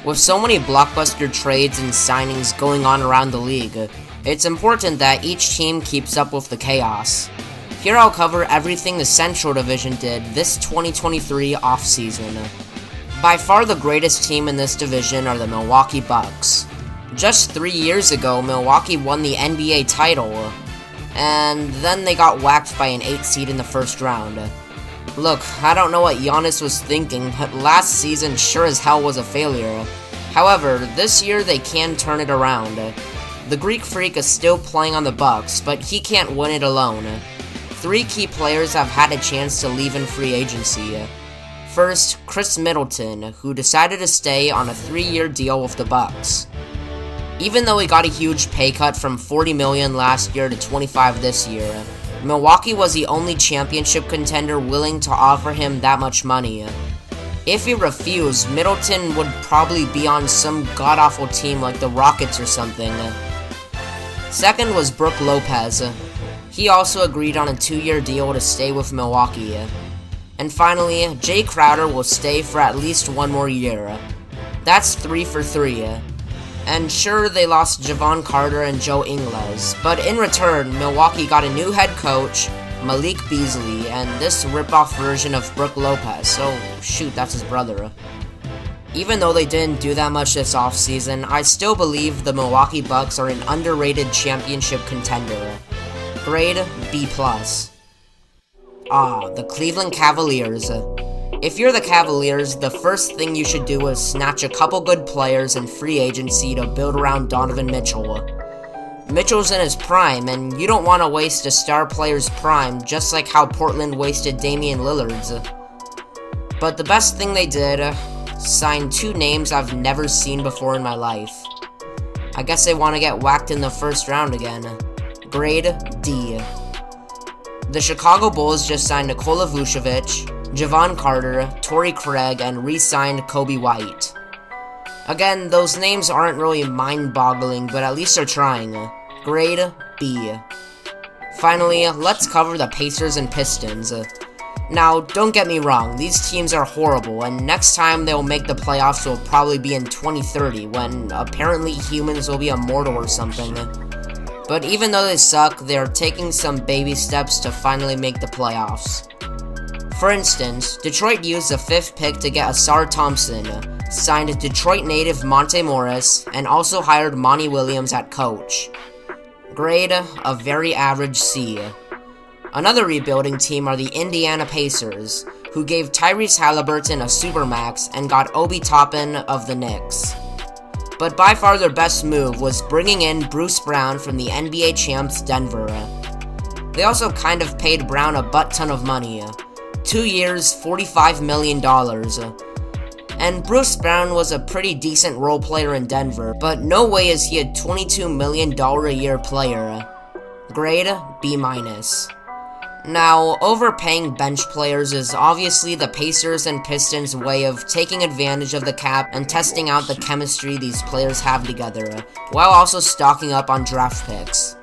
With so many blockbuster trades and signings going on around the league, it's important that each team keeps up with the chaos. Here I'll cover everything the Central Division did this 2023 offseason. By far the greatest team in this division are the Milwaukee Bucks. Just 3 years ago, Milwaukee won the NBA title, and then they got whacked by an 8 seed in the first round. Look, I don't know what Giannis was thinking, but last season sure as hell was a failure. However, this year they can turn it around. The Greek Freak is still playing on the Bucks, but he can't win it alone. 3 key players have had a chance to leave in free agency. First, Chris Middleton, who decided to stay on a 3-year deal with the Bucks. Even though he got a huge pay cut from $40 million last year to $25 this year, Milwaukee was the only championship contender willing to offer him that much money. If he refused, Middleton would probably be on some god-awful team like the Rockets or something. Second was Brook Lopez. He also agreed on a 2-year deal to stay with Milwaukee. And finally, Jay Crowder will stay for at least 1 more year. That's 3 for 3. And sure, they lost Javon Carter and Joe Ingles, but in return, Milwaukee got a new head coach, Malik Beasley, and this rip-off version of Brook Lopez, so shoot, that's his brother. Even though they didn't do that much this offseason, I still believe the Milwaukee Bucks are an underrated championship contender. Grade B+. The Cleveland Cavaliers. If you're the Cavaliers, the first thing you should do is snatch a couple good players in free agency to build around Donovan Mitchell. Mitchell's in his prime, and you don't want to waste a star player's prime, just like how Portland wasted Damian Lillard's. But the best thing they did, signed 2 names I've never seen before in my life. I guess they want to get whacked in the first round again. Grade D. The Chicago Bulls just signed Nikola Vucevic, Javon Carter, Torrey Craig, and re-signed Kobe White. Again, those names aren't really mind-boggling, but at least they're trying. Grade B. Finally, let's cover the Pacers and Pistons. Now, don't get me wrong, these teams are horrible, and next time they'll make the playoffs will probably be in 2030, when apparently humans will be immortal or something. But even though they suck, they're taking some baby steps to finally make the playoffs. For instance, Detroit used the 5th pick to get Asar Thompson, signed Detroit native Monte Morris, and also hired Monty Williams at coach. Grade, a very average C. Another rebuilding team are the Indiana Pacers, who gave Tyrese Halliburton a supermax and got Obi Toppin of the Knicks. But by far their best move was bringing in Bruce Brown from the NBA champs Denver. They also kind of paid Brown a butt-ton of money. 2 years, $45 million. And Bruce Brown was a pretty decent role player in Denver, but no way is he a $22 million a year player. Grade B-. Now, overpaying bench players is obviously the Pacers and Pistons' way of taking advantage of the cap and testing out the chemistry these players have together, while also stocking up on draft picks.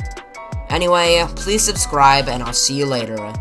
Anyway, please subscribe and I'll see you later.